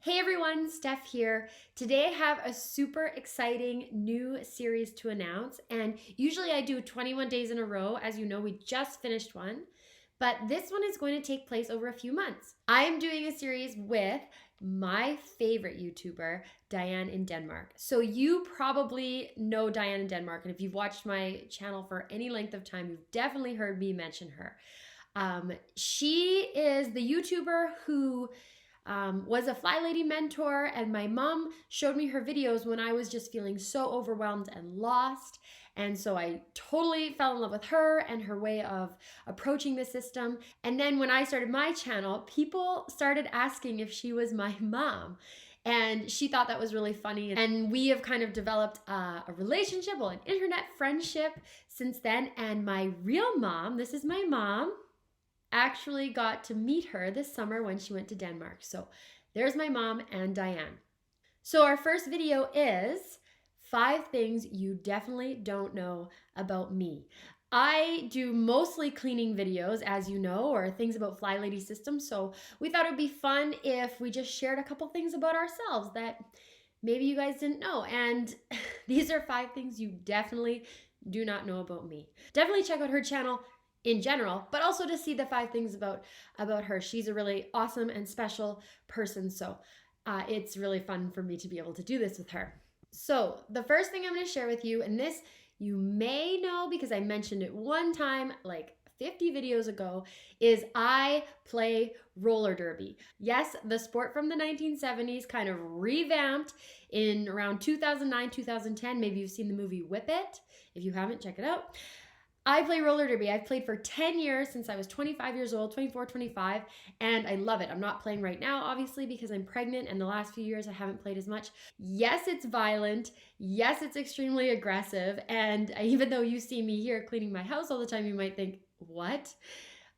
Hey everyone, Steph here. Today I have a super exciting new series to announce, and usually I do 21 days in a row. As you know, we just finished one, but this one is going to take place over a few months. I am doing a series with my favorite YouTuber, Diane in Denmark. So you probably know Diane in Denmark, and if you've watched my channel for any length of time, you've definitely heard me mention her. She is the YouTuber who was a Fly Lady mentor, and my mom showed me her videos when I was just feeling so overwhelmed and lost. And so I totally fell in love with her and her way of approaching the system. And then when I started my channel, people started asking if she was my mom. And she thought that was really funny. And we have kind of developed a relationship, well, an internet friendship since then. And my real mom, this is my mom, actually got to meet her this summer when she went to Denmark. So there's my mom and Diane. So our first video is 5 things you definitely don't know about me. I do mostly cleaning videos, as you know, or things about Fly Lady systems. So we thought it would be fun if we just shared a couple things about ourselves that maybe you guys didn't know. And these are 5 things you definitely do not know about me. Definitely check out her channel in general, but also to see the 5 things about her. She's a really awesome and special person, so it's really fun for me to be able to do this with her. So the first thing I'm going to share with you, and this you may know because I mentioned it one time like 50 videos ago, is I play roller derby. Yes, the sport from the 1970s, kind of revamped in around 2009, 2010. Maybe you've seen the movie Whip It. If you haven't, check it out. I play roller derby. I've played for 10 years since I was 25 years old, 24, 25, and I love it. I'm not playing right now, obviously, because I'm pregnant, and the last few years I haven't played as much. Yes, it's violent. Yes, it's extremely aggressive, and even though you see me here cleaning my house all the time, you might think, what?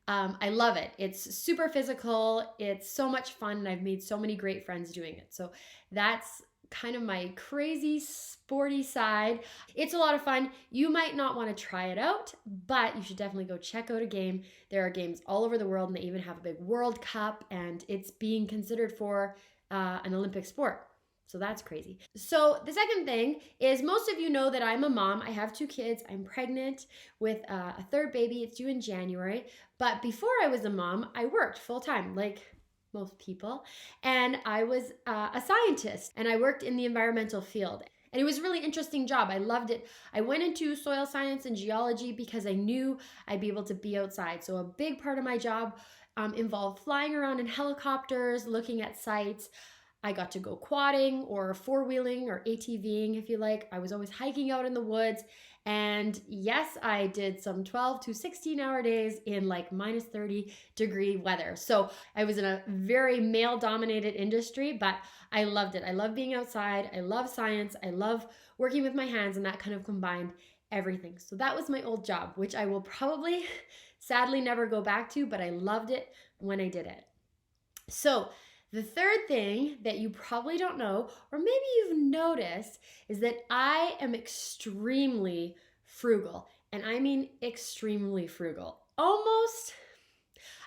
I love it. It's super physical. It's so much fun, and I've made so many great friends doing it. So that's kind of my crazy sporty side. It's a lot of fun. You might not want to try it out, but you should definitely go check out a game. There are games all over the world, and they even have a big World Cup, and it's being considered for an Olympic sport. So that's crazy. So the second thing is, most of you know that I'm a mom. I have 2 kids. I'm pregnant with a 3rd baby. It's due in January. But before I was a mom, I worked full time, like most people, and I was a scientist, and I worked in the environmental field, and it was a really interesting job. I loved it. I went into soil science and geology because I knew I'd be able to be outside. So a big part of my job involved flying around in helicopters, looking at sites. I got to go quadding or 4-wheeling or ATVing, if you like. I was always hiking out in the woods. And yes, I did some 12 to 16-hour days in like minus 30-degree weather. So I was in a very male-dominated industry, but I loved it. I love being outside. I love science. I love working with my hands, and that kind of combined everything. So that was my old job, which I will probably sadly never go back to, but I loved it when I did it. So the third thing that you probably don't know, or maybe you've noticed, is that I am extremely frugal. And I mean extremely frugal. Almost,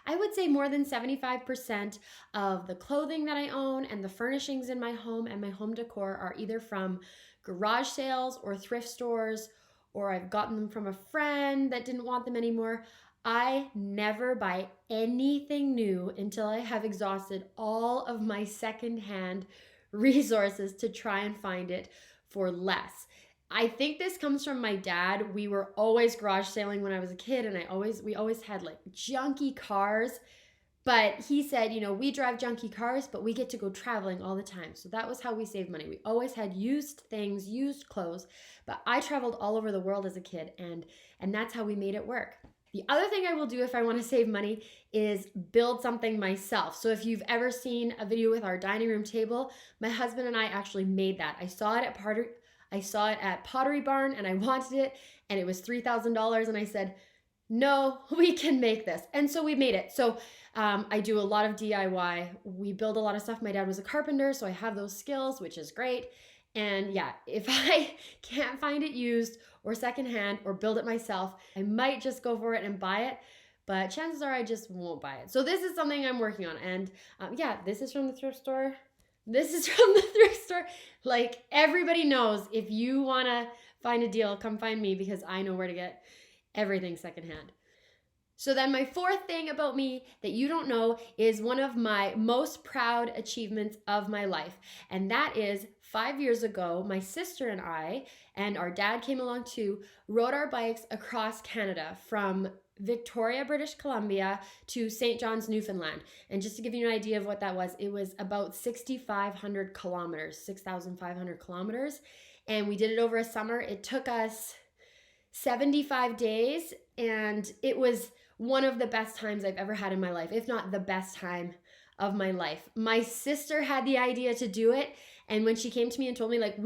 I would say more than 75% of the clothing that I own and the furnishings in my home and my home decor are either from garage sales or thrift stores, or I've gotten them from a friend that didn't want them anymore. I never buy anything new until I have exhausted all of my secondhand resources to try and find it for less. I think this comes from my dad. We were always garage sailing when I was a kid, and we always had like junky cars. But he said, you know, we drive junky cars, but we get to go traveling all the time. So that was how we saved money. We always had used things, used clothes, but I traveled all over the world as a kid, and that's how we made it work. The other thing I will do if I want to save money is build something myself. So if you've ever seen a video with our dining room table, my husband and I actually made that. I saw it at Pottery Barn, and I wanted it, and it was $3,000, and I said, no, we can make this. And so we made it. So I do a lot of DIY. We build a lot of stuff. My dad was a carpenter, so I have those skills, which is great. And yeah, if I can't find it used or secondhand or build it myself, I might just go for it and buy it. But chances are I just won't buy it. So this is something I'm working on. And yeah, this is from the thrift store. This is from the thrift store. Like, everybody knows, if you want to find a deal, come find me, because I know where to get everything secondhand. So then my fourth thing about me that you don't know is one of my most proud achievements of my life. And that is 5 years ago, my sister and I, and our dad came along too, rode our bikes across Canada from Victoria, British Columbia to St. John's, Newfoundland. And just to give you an idea of what that was, it was about 6,500 kilometers, 6,500 kilometers. And we did it over a summer. It took us 75 days, and it was one of the best times I've ever had in my life, if not the best time of my life. My sister had the idea to do it, and when she came to me and told me, like,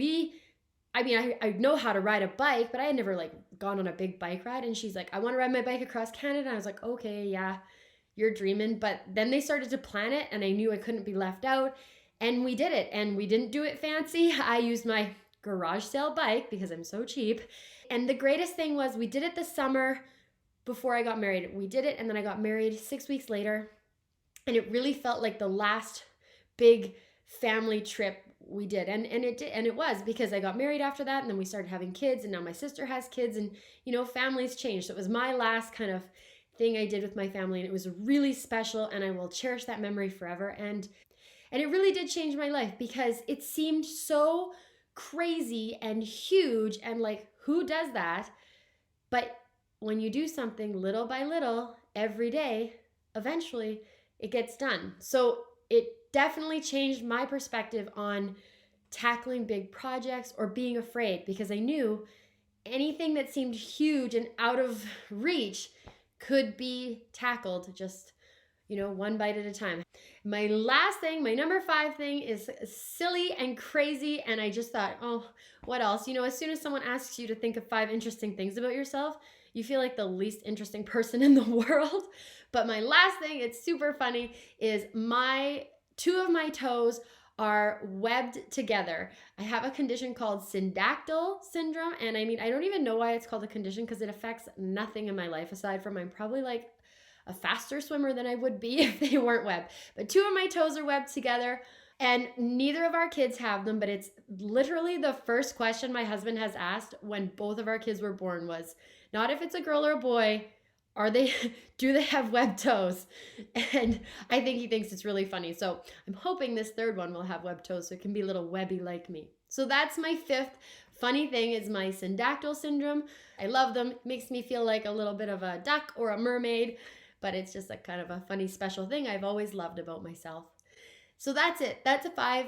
I know how to ride a bike, but I had never like gone on a big bike ride, and she's like, I want to ride my bike across Canada. And I was like, okay, yeah, you're dreaming. But then they started to plan it, and I knew I couldn't be left out, and we did it. And we didn't do it fancy. I used my garage sale bike because I'm so cheap. And the greatest thing was, we did it this summer before I got married. We did it, and then I got married 6 weeks later, and it really felt like the last big family trip we did. And it did, and it was, because I got married after that, and then we started having kids, and now my sister has kids, and families change. So it was my last kind of thing I did with my family, and it was really special, and I will cherish that memory forever. And it really did change my life, because it seemed so crazy and huge, and like, who does that? But when you do something little by little every day, eventually it gets done. So it definitely changed my perspective on tackling big projects or being afraid, because I knew anything that seemed huge and out of reach could be tackled, just one bite at a time. My last thing, my number 5 thing, is silly and crazy, and I just thought, oh, what else? As soon as someone asks you to think of 5 interesting things about yourself, you feel like the least interesting person in the world. But my last thing, it's super funny, is 2 of my toes are webbed together. I have a condition called syndactyl syndrome, and I don't even know why it's called a condition, because it affects nothing in my life aside from I'm probably like a faster swimmer than I would be if they weren't webbed. But 2 of my toes are webbed together, and neither of our kids have them, but it's literally the first question my husband has asked when both of our kids were born was not if it's a girl or a boy, do they have webbed toes? And I think he thinks it's really funny. So I'm hoping this 3rd one will have webbed toes so it can be a little webby like me. So that's my 5th funny thing, is my syndactyl syndrome. I love them. It makes me feel like a little bit of a duck or a mermaid, but it's just a kind of a funny, special thing I've always loved about myself. So that's it. That's 5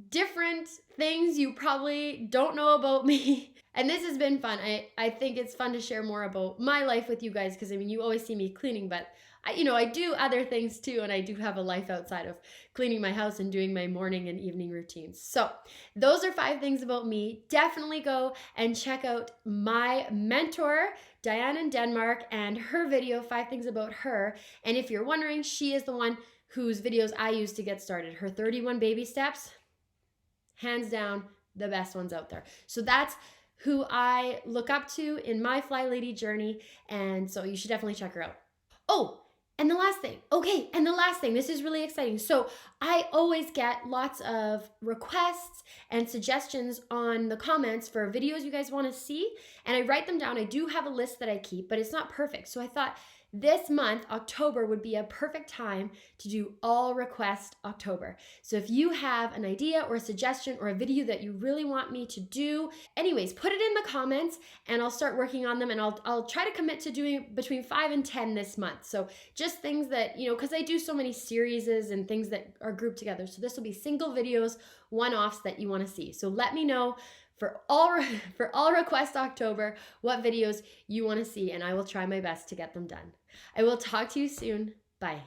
different things you probably don't know about me. And this has been fun. I think it's fun to share more about my life with you guys, because you always see me cleaning, but I do other things too, and I do have a life outside of cleaning my house and doing my morning and evening routines. So those are 5 things about me. Definitely go and check out my mentor, Diane in Denmark, and her video, 5 things about her. And if you're wondering, she is the one whose videos I use to get started. Her 31 baby steps, hands down, the best ones out there. So that's who I look up to in my Fly Lady journey, and so you should definitely check her out. Oh, and the last thing, this is really exciting. So I always get lots of requests and suggestions on the comments for videos you guys want to see, and I write them down. I do have a list that I keep, but it's not perfect. So I thought this month, October, would be a perfect time to do all request October. So if you have an idea or a suggestion or a video that you really want me to do, anyways, put it in the comments and I'll start working on them, and I'll try to commit to doing between 5 and 10 this month. So just things that, because I do so many series and things that are grouped together. So this will be single videos, one-offs that you want to see. So let me know for all request October what videos you want to see, and I will try my best to get them done. I will talk to you soon. Bye.